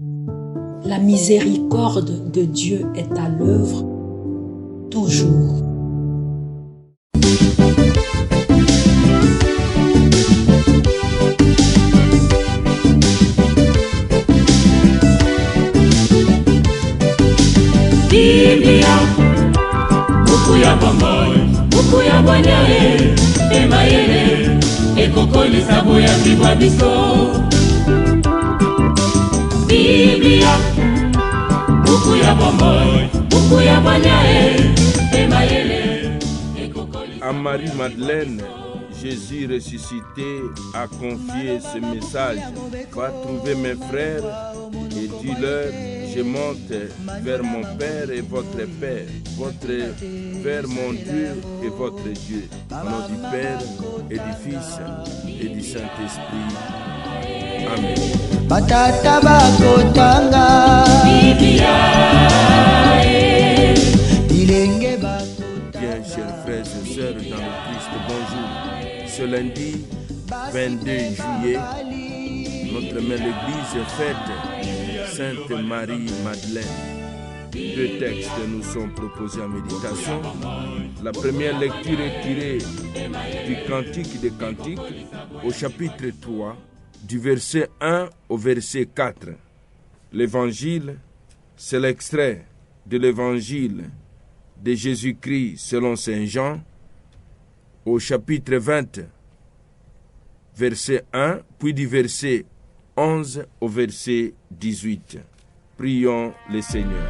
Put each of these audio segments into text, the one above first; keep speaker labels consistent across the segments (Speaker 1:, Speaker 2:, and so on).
Speaker 1: La miséricorde de Dieu est à l'œuvre toujours.
Speaker 2: Biblia, buku ya bomoi, buku ya bwanyae, emayele, ekokolisa boya bibwa biso. Biblia, buku ya bomoi, buku ya bwanyae, emayele, ekokolisa.
Speaker 3: À Marie-Madeleine, Jésus ressuscité a confié ce message. Va trouver mes frères et dis-leur, je monte vers mon Père et votre Père, vers mon Dieu et votre Dieu. Au nom du Père et du Fils et du Saint-Esprit. Amen.
Speaker 4: Batata bakotanga
Speaker 3: Bien, chers frères et sœurs dans le Christ, bonjour. Ce lundi 22 juillet, notre mère l'Église fête Sainte Marie-Madeleine. Deux textes nous sont proposés en méditation. La première lecture est tirée du Cantique des Cantiques au chapitre 3, du verset 1 au verset 4. L'évangile, c'est l'extrait de l'évangile de Jésus-Christ selon Saint Jean au chapitre 20, verset 1, puis du verset 11 au verset 18. Prions le Seigneur.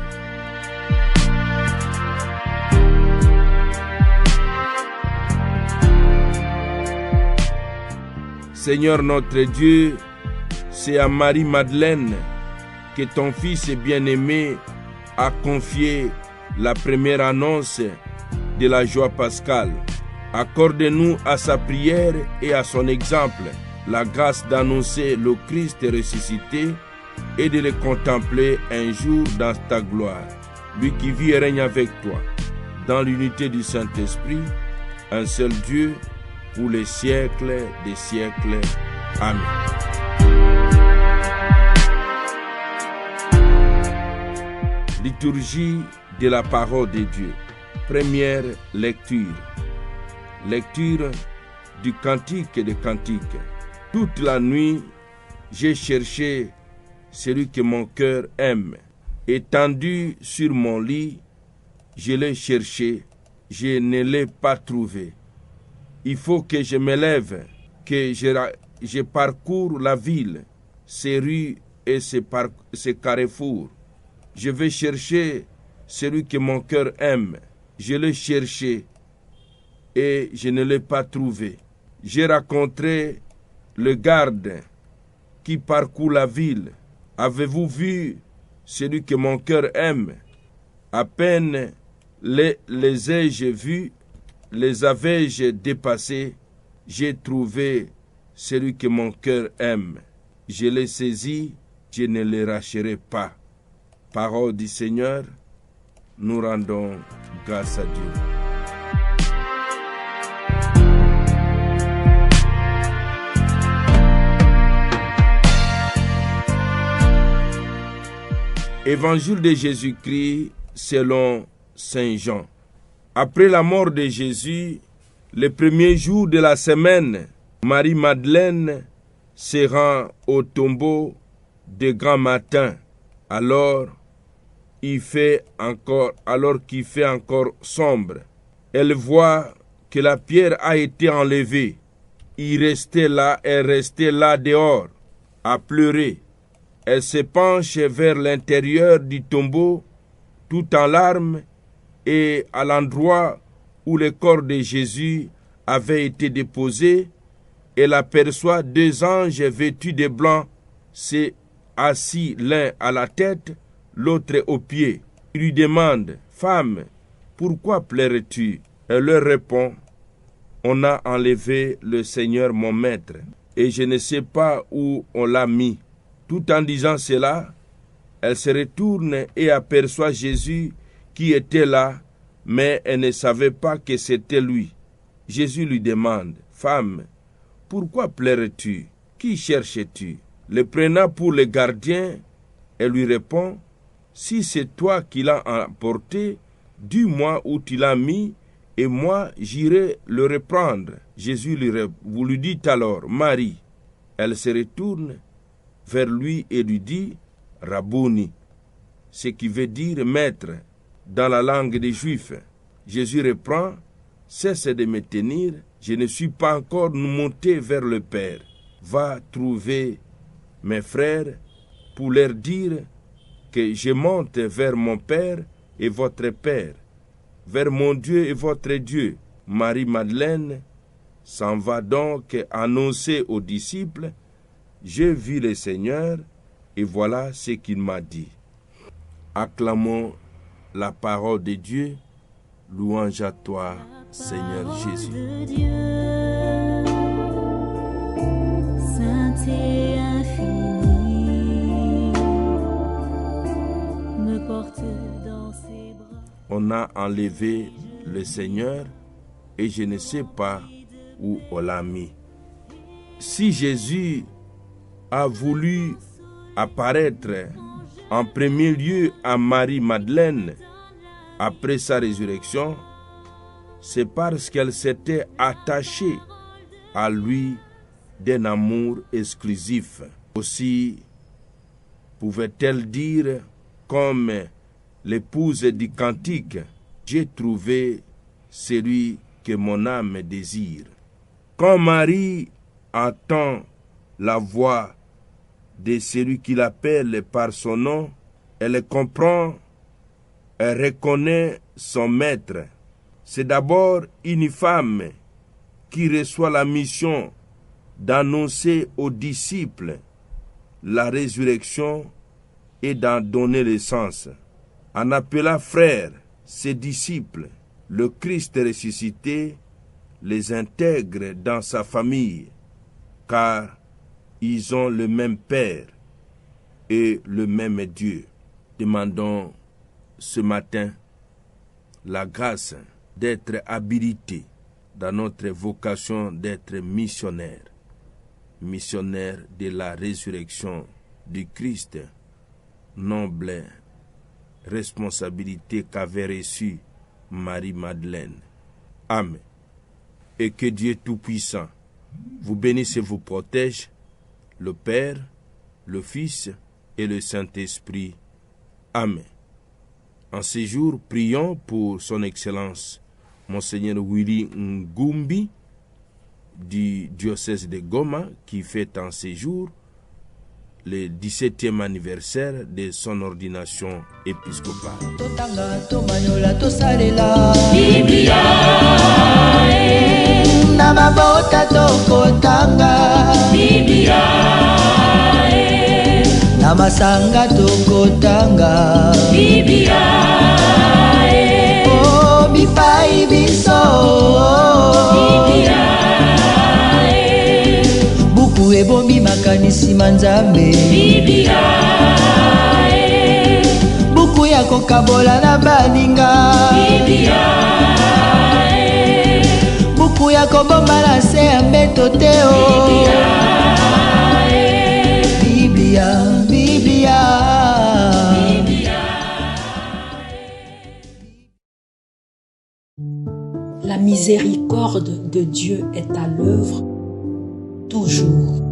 Speaker 3: Seigneur notre Dieu, c'est à Marie-Madeleine que ton Fils bien-aimé a confié la première annonce de la joie pascale. Accorde-nous à sa prière et à son exemple la grâce d'annoncer le Christ ressuscité et de le contempler un jour dans ta gloire. Lui qui vit et règne avec toi, dans l'unité du Saint-Esprit, un seul Dieu, pour les siècles des siècles. Amen. Liturgie de la parole de Dieu. Première lecture. Lecture du Cantique des Cantiques. Toute la nuit, j'ai cherché celui que mon cœur aime. Étendu sur mon lit, je l'ai cherché, je ne l'ai pas trouvé. Il faut que je me lève, que je parcours la ville, ses rues et ses carrefours. Je vais chercher celui que mon cœur aime. Je l'ai cherché et je ne l'ai pas trouvé. J'ai rencontré le garde qui parcourt la ville. Avez-vous vu celui que mon cœur aime? À peine les ai-je vus, les avais-je dépassés, j'ai trouvé celui que mon cœur aime. Je l'ai saisi, je ne le lâcherai pas. Parole du Seigneur, nous rendons grâce à Dieu. Évangile de Jésus-Christ selon Saint Jean. Après la mort de Jésus, le premier jour de la semaine, Marie-Madeleine se rend au tombeau de grand matin, alors qu'il fait encore sombre. Elle voit que la pierre a été enlevée. Elle restait là dehors, à pleurer. Elle se penche vers l'intérieur du tombeau, tout en larmes, et à l'endroit où le corps de Jésus avait été déposé, elle aperçoit deux anges vêtus de blanc, assis l'un à la tête, l'autre aux pieds. Il lui demande, « Femme, pourquoi pleures-tu » Elle leur répond, « On a enlevé le Seigneur mon maître, et je ne sais pas où on l'a mis. » Tout en disant cela, elle se retourne et aperçoit Jésus qui était là, mais elle ne savait pas que c'était lui. Jésus lui demande, « Femme, pourquoi pleures-tu? Qui cherches-tu » Le prenant pour le gardien, Elle lui répond, « Si c'est toi qui l'as emporté, dis-moi où tu l'as mis, et moi j'irai le reprendre. » Jésus vous lui dit alors, « Marie. » Elle se retourne vers lui et lui dit, « Rabouni », ce qui veut dire « maître » dans la langue des Juifs. Jésus reprend, « Cesse de me tenir, je ne suis pas encore monté vers le Père. Va trouver mes frères pour leur dire que je monte vers mon Père et votre Père, vers mon Dieu et votre Dieu. » Marie-Madeleine s'en va donc annoncer aux disciples, « J'ai vu le Seigneur et voilà ce qu'il m'a dit. » Acclamons la parole de Dieu. Louange à toi, Seigneur Jésus.
Speaker 5: Saint et infini, me porte dans ses bras.
Speaker 3: On a enlevé le Seigneur et je ne sais pas où on l'a mis. Si Jésus a voulu apparaître en premier lieu à Marie-Madeleine après sa résurrection, c'est parce qu'elle s'était attachée à lui d'un amour exclusif. Aussi pouvait-elle dire, comme l'épouse du cantique, « J'ai trouvé celui que mon âme désire. » Quand Marie entend la voix de celui qui l'appelle par son nom, elle comprend, elle reconnaît son maître. C'est d'abord une femme qui reçoit la mission d'annoncer aux disciples la résurrection et d'en donner le sens. En appelant frères ses disciples, le Christ ressuscité les intègre dans sa famille, car ils ont le même Père et le même Dieu. Demandons ce matin la grâce d'être habilités dans notre vocation d'être missionnaires, missionnaires de la résurrection du Christ, noble responsabilité qu'avait reçue Marie-Madeleine. Amen. Et que Dieu Tout-Puissant vous bénisse et vous protège, le Père, le Fils et le Saint-Esprit. Amen. En ce jour, prions pour son Excellence, Monseigneur Willy Ngumbi, du diocèse de Goma, qui fête en ce jour le 17e anniversaire de son ordination épiscopale.
Speaker 4: Totanga tomanyola tosalela
Speaker 2: Biblia
Speaker 4: na mabota tokotanga
Speaker 2: Biblia
Speaker 4: na masanga tokotanga
Speaker 2: Biblia
Speaker 4: oh bipai biso
Speaker 2: Biblia
Speaker 4: buku ebombi makanisi manzambe
Speaker 2: Biblia
Speaker 4: buku ya kokabola na baninga
Speaker 2: Biblia
Speaker 4: buku ya kobomba na se ya mbeto te o Biblia, Biblia.
Speaker 1: La miséricorde de Dieu est à l'œuvre toujours.